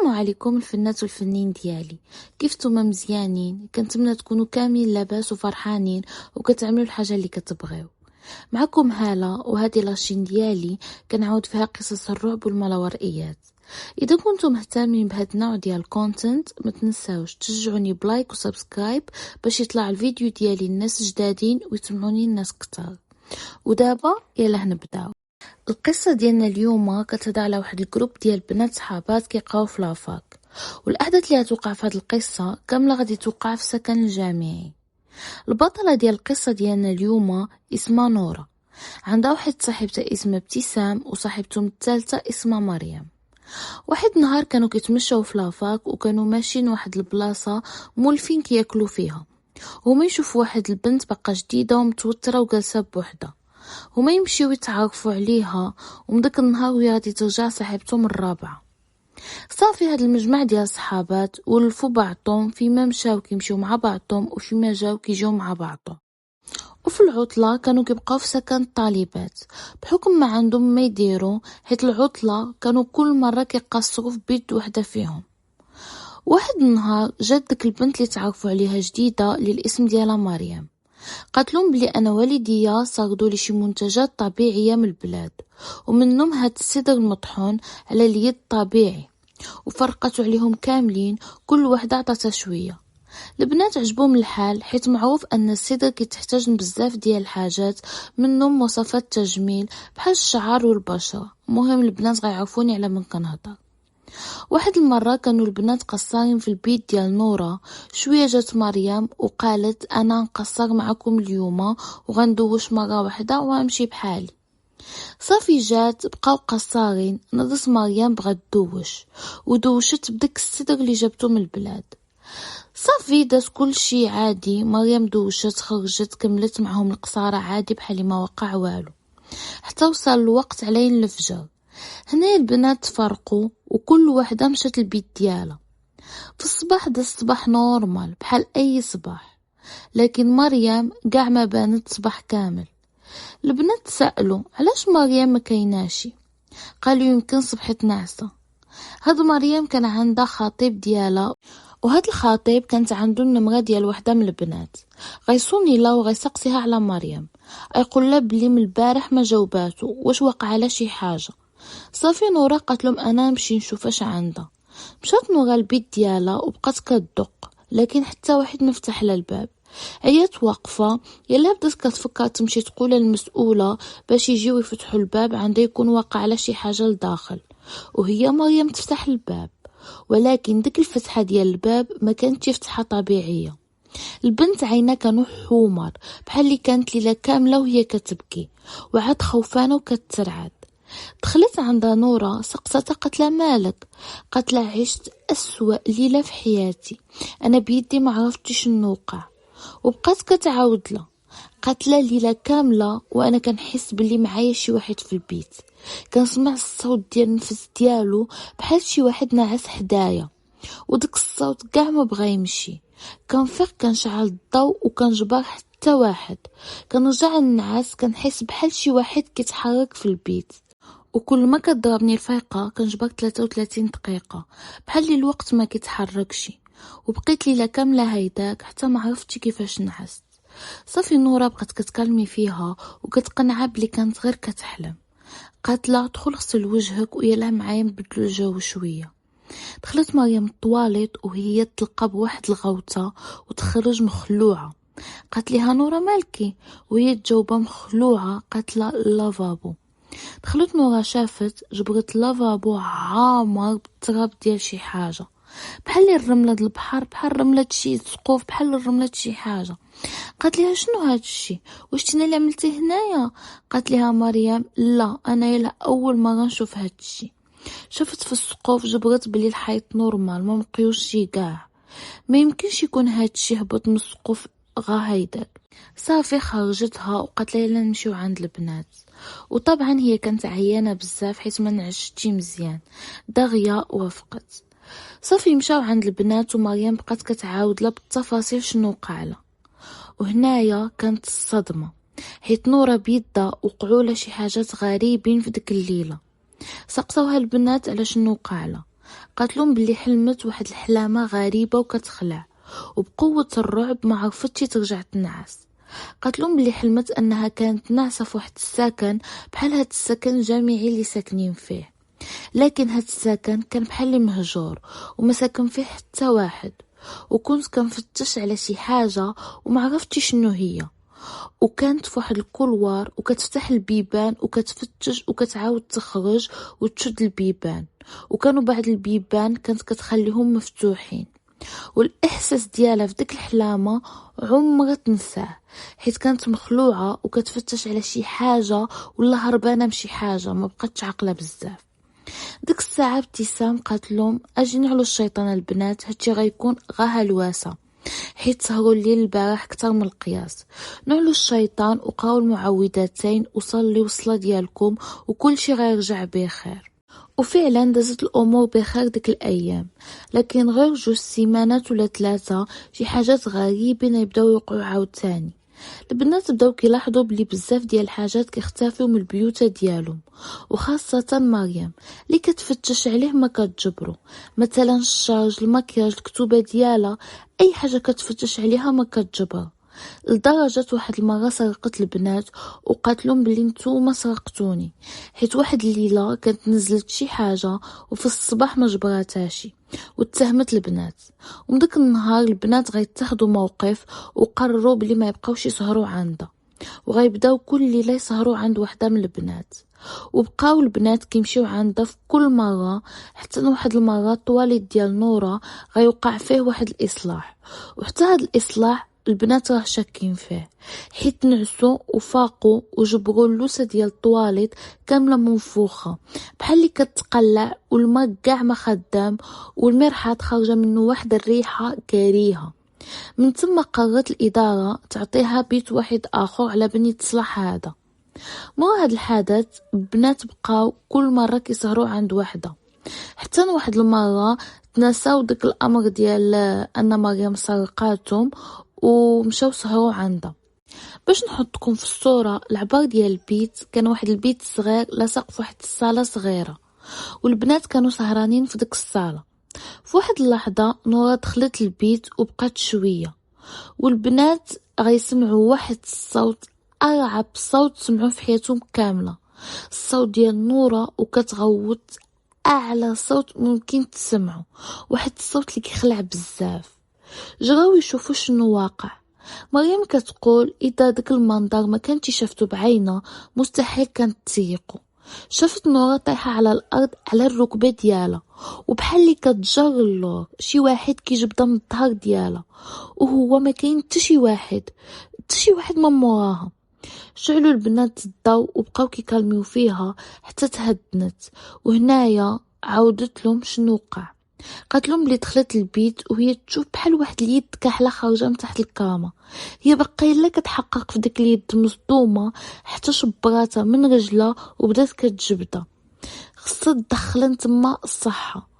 السلام عليكم الفنات والفنين ديالي، كيف نتوما؟ مزيانين؟ كنتمنى تكونوا كاملين لاباس وفرحانين وكتعملوا الحاجه اللي كتبغيو. معكم هالة، وهذه لاشين ديالي كنعاود فيها قصص الرعب والماورائيات. اذا كنتم مهتمين بهذا النوع ديال الكونتنت ما تنساوش تشجعوني بلايك وسبسكرايب باش يطلع الفيديو ديالي الناس جدادين ويسمعوني الناس كتار. ودابا يلا نبداو. القصة ديالنا اليوم كتهضر على واحد الجروب ديال بنات صحابات كيقراو في لافاك، والاحداث اللي غتوقع في هذه القصة كامله غادي توقع في السكن الجامعي. البطلة ديال القصة ديالنا اليوم اسمها نورة، عندها واحد صاحبتها اسمها ابتسام وصاحبتهم الثالثة اسمها مريم. واحد النهار كانوا كيتمشاو في لافاك وكانوا ماشيين واحد البلاصة مولفين كياكلوا فيها، هما يشوفوا واحد البنت بقى جديدة ومتوترة وجالسة بوحدها. هما يمشيو يتعرفوا عليها، ومداك النهار وهي غادي ترجع صاحبتهم الرابعه. صافي هاد المجمع ديال الصحابات ولفوا بعضهم فيما مشاو كيمشيو مع بعضهم وفيما جاو كيجيو مع بعضهم. وفي العطله كانوا كيبقاو في سكن الطالبات بحكم ما عندهم ما يديروا، حيت العطله كانوا كل مره كيقصروا في بيت وحده فيهم. واحد النهار جات ديك البنت اللي تعرفوا عليها جديده اللي الاسم ديالها مريم، قالت لهم بلي انا والديا صاغدوا لي شي منتجات طبيعيه من البلاد، ومنهم هاد السدر المطحون على اليد طبيعي، وفرقت عليهم كاملين كل وحده عطاتها شويه. البنات عجبهم الحال، حيت معروف ان السدر كيتحتاج بزاف ديال الحاجات، منهم وصفات تجميل بحال الشعر والبشره. المهم البنات غيعرفوني على من كنهضر. واحد المرة كانوا البنات قصارين في البيت ديال نورة، شوية جات مريم وقالت انا نقصر معكم اليوم وغندوش مرة واحدة وغنمشي بحالي. صافي جات بقاو قصارين، نضت مريم بغات تدوش ودوشت بداك السدر اللي جابتو من البلاد. صافي دات كل شي عادي، مريم دوشت خرجت كملت معهم القصارى عادي بحال ما وقع والو، حتى وصل الوقت علين الفجر. هنا البنات تفرقوا وكل وحده مشات البيت ديالها. في الصباح دا الصباح نورمال بحال اي صباح، لكن مريم كاع ما بانت صباح كامل. البنات سألوا علاش مريم ما كايناشي، قالوا يمكن صبحت ناعسه. هاد مريم كان عندها خطيب ديالها، وهاد الخطيب كانت عنده النمره ديال وحده من البنات، غيصوني لا وغيسقسيها على مريم، يقول لها بلي من البارح ما جاوباتو واش وقع على شي حاجه. صافي نورا قالت لهم انا نمشي نشوف اش عندها. مشات نورا البيت ديالها وبقات كتدق، لكن حتى واحد ما فتح لها الباب. عيات واقفه، يلا بدات كتفكر تمشي تقول للمسؤوله باش يجيو يفتحوا الباب، عنده يكون واقع على شي حاجه لداخل. وهي مريم تفتح الباب، ولكن ديك الفتحه ديال الباب ما كانتش فتحه طبيعيه. البنت عينها كانوا حمر بحال اللي كانت ليله كامله وهي كتبكي، وعاد خوفانه وكترعد. دخلت عندها نورة سقستها قالت لها مالك؟ قالت لها عشت أسوأ ليلة في حياتي، أنا بيدي ما عرفتش شنو وقع. وبقات كتعاود لها، قالت لها ليلة كاملة وأنا كنحس باللي معايا شي واحد في البيت، كنسمع الصوت ديال النفس ديالو بحال شي واحد ناعس حدايا، وداك الصوت كاع ما بغا يمشي. كنفيق كنشعل الضوء وكنجبر حتى واحد، كنرجع النعاس كنحس بحال شي واحد كيتحرك في البيت، وكل ما كضربني الفيقه كنجبر 33 دقيقه بحال اللي الوقت ما كيتحركش. وبقيت ليله كامله هيداك حتى ما عرفتش كيفاش نعست. صافي نورا بقات كتكلمي فيها وكتقنعها بلي كانت غير كتحلم. قالت لها دخل غسل وجهك ويلا معايا نبدلو الجو شويه. دخلت مريم الطواليت وهي تلقى بواحد الغوطه وتخرج مخلوعه. قالت لها نورا مالكي؟ وهي تجاوبها مخلوعه، قالت لها اللافابو. دخلت نورا شافت جبرت لافابو عامر بالتراب ديال شي حاجه، بحال الرمله د البحر، بحال رمله شي سقوف، بحال الرمله شي حاجه. قالت لها شنو هاد الشي؟ واش تينا اللي عملتيه هنايا؟ قالت لها مريم لا انا يلا اول مره نشوف هاد الشي. شفت في السقوف جبرت بلي الحيط نورمال ما مقيوش شي كاع، ما يمكنش يكون هاد الشي هبط من السقوف غا هيداك. صافي خرجتها وقالت لها يلا نمشيو عند البنات. وطبعا هي كانت عيانه بزاف حيت ما نعشتش مزيان، دغيا وافقت. صافي مشاو عند البنات ومريم بقات كتعاود لها بالتفاصيل شنو وقع لها. وهنايا كانت الصدمه، حيت نورا بيدها وقعوا لها شي حاجات غريبين في ديك الليله. سقسوها البنات على شنو وقع لها، قالتلهم بلي حلمت واحد الحلامة غريبة وكتخلع، وبقوة الرعب ما عرفتش ترجع تنعس. قالتلهم بلي حلمت انها كانت ناعسة في واحد السكن بحال هاد السكن الجامعي اللي ساكنين فيه، لكن هاد السكن كان بحال مهجور وما ساكن فيه حتى واحد. وكنت كنفتش على شي حاجة وما عرفتش شنو هي، وكانت في واحد الكولوار وكتفتح البيبان وكتفتش وكتعاود تخرج وتشد البيبان، وكانوا بعض البيبان كانت كتخليهم مفتوحين. والاحساس ديالها في ديك الحلامه عمرها تنساه، حيت كانت مخلوعه وكتفتش على شي حاجه ولا هربانه من شي حاجه، ما بقاتش عاقله بزاف. ديك الساعه ابتسام قالت لهم اجي نعلو الشيطان البنات، هادشي غيكون غا هلواسه، حيت سهروا الليل البارح كتر من القياس. نعلو الشيطان وقراو المعوذتين وصليو الصلاه ديالكم وكل شي غيرجع بخير. وفعلا دازت الامور بخير ديك الايام، لكن غير 2 سيمانات ولا 3 شي حاجات غريبين يبداو يوقعوا عاوتاني. البنات بداو كيلاحظوا بلي بزاف ديال الحاجات كيختفيو من البيوت ديالهم، وخاصه مريم اللي كتفتش عليه ما كتجبرو، مثلا الشارج، المكياج، الكتوبه ديالها، اي حاجه كتفتش عليها ما كتجبرها. لدرجة واحد المرة سرقت البنات وقالت لهم بلي نتوما سرقتوني، حيت واحد الليلة كانت نزلت شي حاجة وفي الصباح ما جبراتهاشي، واتهمت البنات. ومداك النهار البنات غيتخذوا موقف وقرروا بلي ما يبقاوش يسهروا عندها، وغيبداو كل ليله يسهروا عند وحده من البنات. وبقاو البنات كيمشيو عندها في كل مره، حتى واحد المره الطواليت ديال نورا غيوقع فيه واحد الاصلاح، وحتى هاد الاصلاح البنات راه شاكين فيه، حيت نعسوا وفاقوا وجبروا اللوسه ديال الطواليت كامله منفوخه بحال اللي كتقلع، والماء كاع ما خدام، والمرحاض خارجه منه واحد الريحه كريهه. من ثم قررت الاداره تعطيها بيت واحد اخر على بني يتصلح هذا. مع هذا الحدث البنات بقاو كل مره كيسهروا عند وحده، حتى واحد المره تنساو داك الامر ديال ان مريم سرقاتهم ومشاو سهروا عندها. باش نحطكم في الصوره العبار ديال البيت، كان واحد البيت صغير لاصق في واحد الصاله صغيره، والبنات كانوا سهرانين في ديك الصاله. في واحد اللحظه نورا دخلت البيت وبقات شويه، والبنات غيسمعوا واحد الصوت ارعب صوت سمعوه في حياتهم كامله، الصوت ديال نورا وكتغوت اعلى صوت ممكن تسمعه، واحد الصوت اللي كيخلع بزاف. جراو يشوفوا شنو واقع. مريم كتقول اذا داك المنظر ما كانتي شافتو بعينه مستحيل كانت تسيقو. شافت نورا طايحه على الارض على الركبه ديالها، وبحال اللي كتجر اللور، شي واحد كيجبدها من الظهر ديالها، وهو ما كاين حتى شي واحد من موراها. شعلوا البنات الضوء وبقاو كيكلميو فيها حتى تهدنت، وهنايا عاودت لهم شنو وقع. قالت لهم بلي دخلت البيت وهي تشوف بحال واحد اليد كحله خارجه من تحت الكرامه. هي بقى كتحقق في ديك اليد مصدومه حتى شبراتها من رجلها وبدات كتجبدها، خصها تدخل تما الصحه.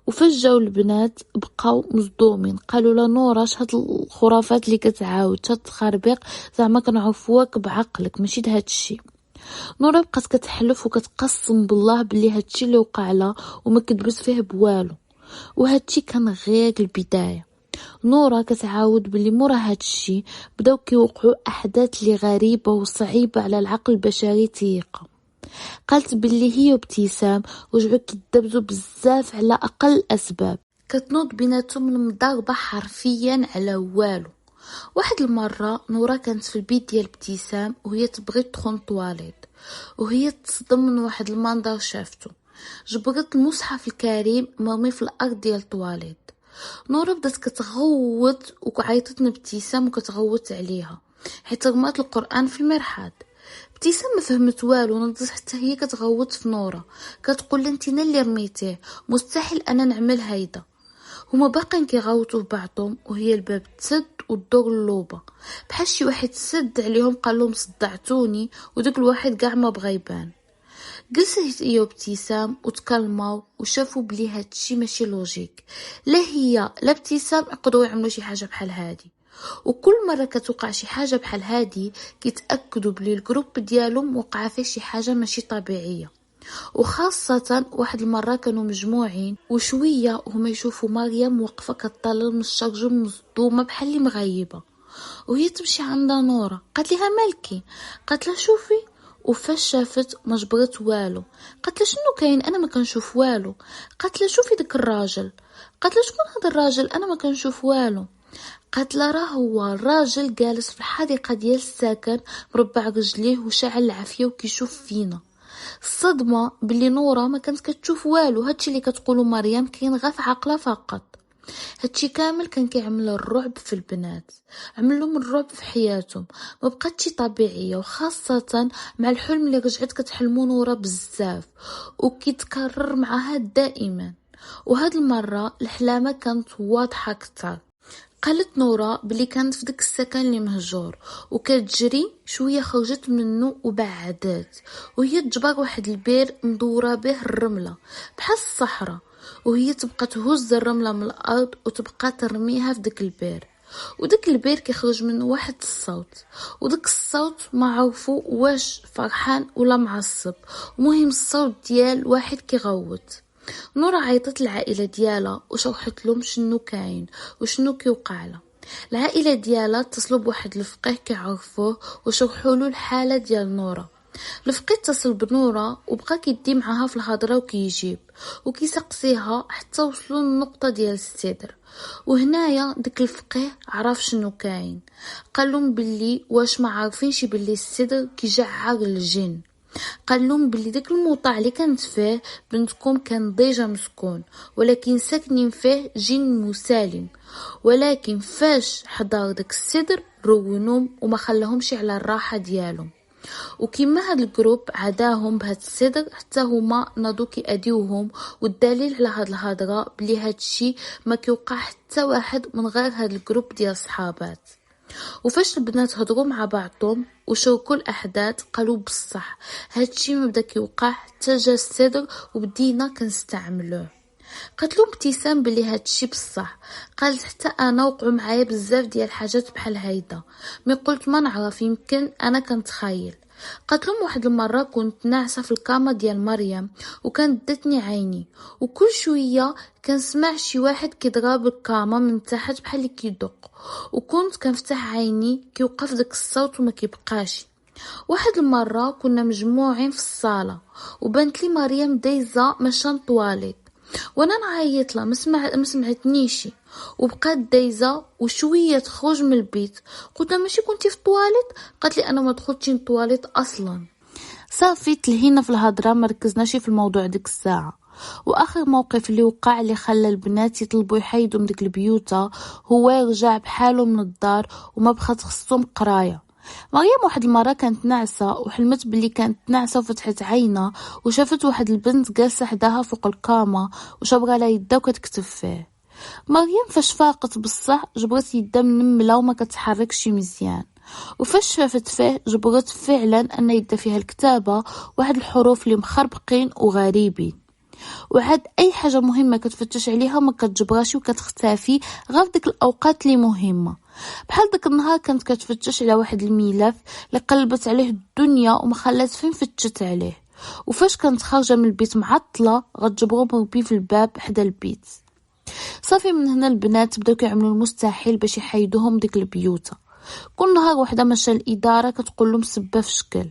وفاش جاو البنات بقاو مصدومين، قالوا لا نورا هاد الخرافات اللي كتعاود، هاد التخربيق زعما كنعرفوك بعقلك ماشي هاد الشيء. نورا بقات كتحلف وكتقسم بالله بلي هادشي اللي وقع لها وما كدبس فيه بوالو، وهادشي كان غير البدايه. نورا كتعاود بلي مورا هادشي بداو كيوقعوا احداث اللي غريبه وصعيبه على العقل البشري تيقه. قالت بلي هي وابتسام رجعوا كيدبزوا بزاف على اقل اسباب، كتنوض بيناتهم المضاربه حرفيا على والو. واحد المره نورا كانت في البيت ديال ابتسام وهي تبغي تدخل طواليت، وهي تصدم من واحد المنظر شافته. جبرت المصحف الكريم مرمي في الارض ديال الطواليت. نورا بدات كتغوت وعيطت لابتسام وكتغوت عليها حيت رمات القران في المرحاض. ابتسام ما فهمت والو، نضت حتى هي كتغوت في نورا، كتقول لها انت اللي رميتيه، مستحيل انا نعمل هيدا. هما باقين كيغوتوا في بعضهم وهي الباب تسد والدور اللوبه بحال شي واحد سد عليهم، قال لهم صدعتوني، وداك الواحد كاع ما بغى يبان. جلست هي وابتسام وتكلموا وشافوا بلي هادشي ماشي لوجيك، لا هي لا ابتسام يقدروا يعملوا شي حاجه بحال هادي. وكل مره كتوقع شي حاجه بحال هادي كيتاكدوا بلي الجروب ديالهم وقع فيه شي حاجه ماشي طبيعيه. وخاصة واحد المرة كانوا مجموعين وشوية وهما يشوفوا مريم واقفة كتطلل من الشجر مصدومة بحال اللي مغيبة، وهي تمشي عند نورة قالت لها مالكي؟ قالت لها شوفي، وفاش شافت ما جبرت والو. قالت لها شنو كاين؟ انا ما كنشوف والو. قالت لها شوفي داك الراجل. قالت لها شكون هذا الراجل؟ انا ما كنشوف والو. قالت لها راه هو الراجل جالس في الحديقه ديال السكن مربع رجليه وشاعل العافيه وكيشوف فينا. الصدمه بلي نوره ما كانت كتشوف والو، هادشي اللي كتقولو مريم كاين غير في عقلها فقط. هادشي كامل كان كيعمل الرعب في البنات، عملهم الرعب في حياتهم، ما بقاتش طبيعيه، وخاصه مع الحلم اللي رجعت كتحلمو نوره بزاف وكيتكرر معها دائما. وهاد المره الحلامه كانت واضحه اكثر. قالت نورا بلي كانت في داك السكن اللي مهجور وكتجري شويه، خرجت منه وبعدات وهي تجبر واحد البير مدوره به الرمله بحال الصحراء، وهي تبقى تهز الرمله من الارض وتبقى ترميها في داك البير. وداك البير كيخرج منه واحد الصوت، وداك الصوت ما عرفوا واش فرحان ولا معصب، ومهم الصوت ديال واحد كيغوت. نورا عيطت العائله ديالها وشرحت لهم شنو كاين وشنو كيوقع لها. العائله ديالها اتصلوا بواحد الفقيه كيعرفوه وشرحوا له الحاله ديال نورا. الفقيه اتصل بنورا وبقى كيدي معاها في الهضره وكيجيب وكيسقسيها حتى وصلوا للنقطه ديال الصدر. وهنايا داك الفقيه عرف شنو كاين، قال لهم باللي واش ما عارفينش باللي الصدر كيجعر الجن. قال لهم بلي داك الموطع اللي كانت فيه بنتكم كان ديجا مسكون، ولكن ساكنين فيه جن مسالم، ولكن فاش حضر داك الصدر رونوم وما خلاهمش على الراحه ديالهم. وكما هاد الجروب عداهم بهاد الصدر حتى هما ناضو كيأديوهم، والدليل على هاد الهضره بلي هادشي ما كيوقع حتى واحد من غير هاد الجروب ديال صحابات. وفاش البنات هضروا مع بعضهم وشاركوا الاحداث قالوا بصح هادشي ما بدا كيوقع حتى جا الصدر وبدينا كنستعملوه. قالت لهم ابتسام بلي هادشي بصح، قالت حتى انا وقعوا معايا بزاف ديال الحاجات بحال هيدا، مي قلت ما نعرف يمكن انا كنتخيل. قالت لهم واحد المره كنت ناعسه في الكاما ديال مريم وكانت داتني عيني، وكل شويه كنسمع شي واحد كيضرب الكاما من تحت بحال اللي كيدق، وكنت كنفتح عيني كيوقف داك الصوت وما كيبقاش. واحد المره كنا مجموعين في الصاله وبانت لي مريم دايزه مشان طواليت، وانا نعيط لها ما سمعتنيش، وبقات دايزه وشويه تخرج من البيت. قلت لها ماشي كنتي في الطواليت؟ قالت لي انا ما دخلتش الطواليت اصلا. صافي تلهينا في الهضره، ما ركزناش في الموضوع ديك الساعه. واخر موقف اللي وقع اللي خلى البنات يطلبوا يحيدوا من ديك البيوته هو يرجع بحاله من الدار وما بقات خصهم قرايه. مريم واحد المره كانت ناعسه وحلمت بلي كانت ناعسه وفتحت عينها وشافت واحد البنت جالسه حداها فوق الكاما وشبغه لها يدها وكتكتب فيه. مريم فاش فاقت بصح جبرت يدها منمله وما كتحركش مزيان، وفاش شافت فيه جبرت فعلا ان يدها فيها الكتابه واحد الحروف اللي مخربقين وغريبين. وعاد اي حاجه مهمه كتفتش عليها ما كتجبرهاش وكتختفي غير ديك الاوقات اللي مهمه. بحال داك النهار كانت كتفتش على واحد الملف اللي قلبت عليه الدنيا وما خلات فين فتشت عليه، وفاش كانت خارجه من البيت معطله غتجبرو مربي في الباب حدا البيت. صافي من هنا البنات بداو كيعملوا المستحيل باش يحيدوهم ديك البيوته. كل نهار وحده مشى الاداره كتقول لهم سبه في شكل،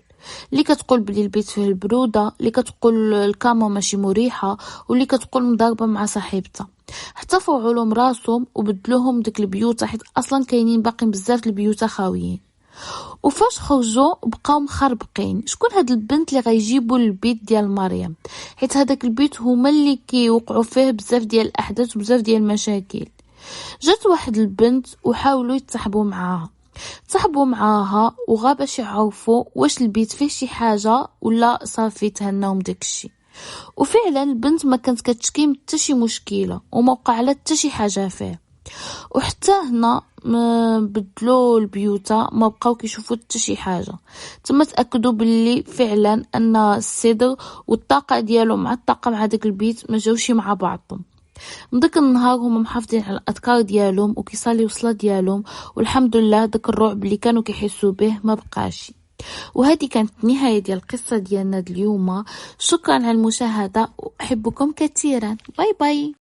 اللي كتقول بلي البيت فيه البروده، اللي كتقول الكاما ماشي مريحه، واللي كتقول مضاربه مع صاحبتها. حتى فوعوا لهم راسهم وبدلوهم ديك البيوت حيت اصلا كاينين باقي بزاف البيوت خاويين. وفاش خرجوا بقاو مخربقين، شكون هاد البنت اللي غيجيبوا للبيت ديال مريم، حيت هذاك البيت هما اللي كيوقعوا فيه بزاف ديال الاحداث وبزاف ديال المشاكل. جات واحد البنت وحاولوا يتصاحبوا معاها وغا باش يعرفوا واش البيت فيه شي حاجه ولا صافي تهناهم داكشي. وفعلا البنت ما كانت كتشكي حتى شي مشكله وما وقع لها حتى شي حاجه فيه. وحتى هنا بدلوا البيوتا ما بقاو كيشوفوا حتى شي حاجه، تما تاكدوا باللي فعلا ان الصدر والطاقه ديالو مع الطاقه مع داك البيت ما جاوش مع بعضهم. من داك النهار هما محافظين على الاذكار ديالهم وكيصليو الصلاه ديالهم، والحمد لله داك الرعب اللي كانوا كيحسوا به ما بقاش. وهذه كانت النهاية ديال القصة ديالنا اليوم. شكرا على المشاهدة وأحبكم كثيرا. باي باي.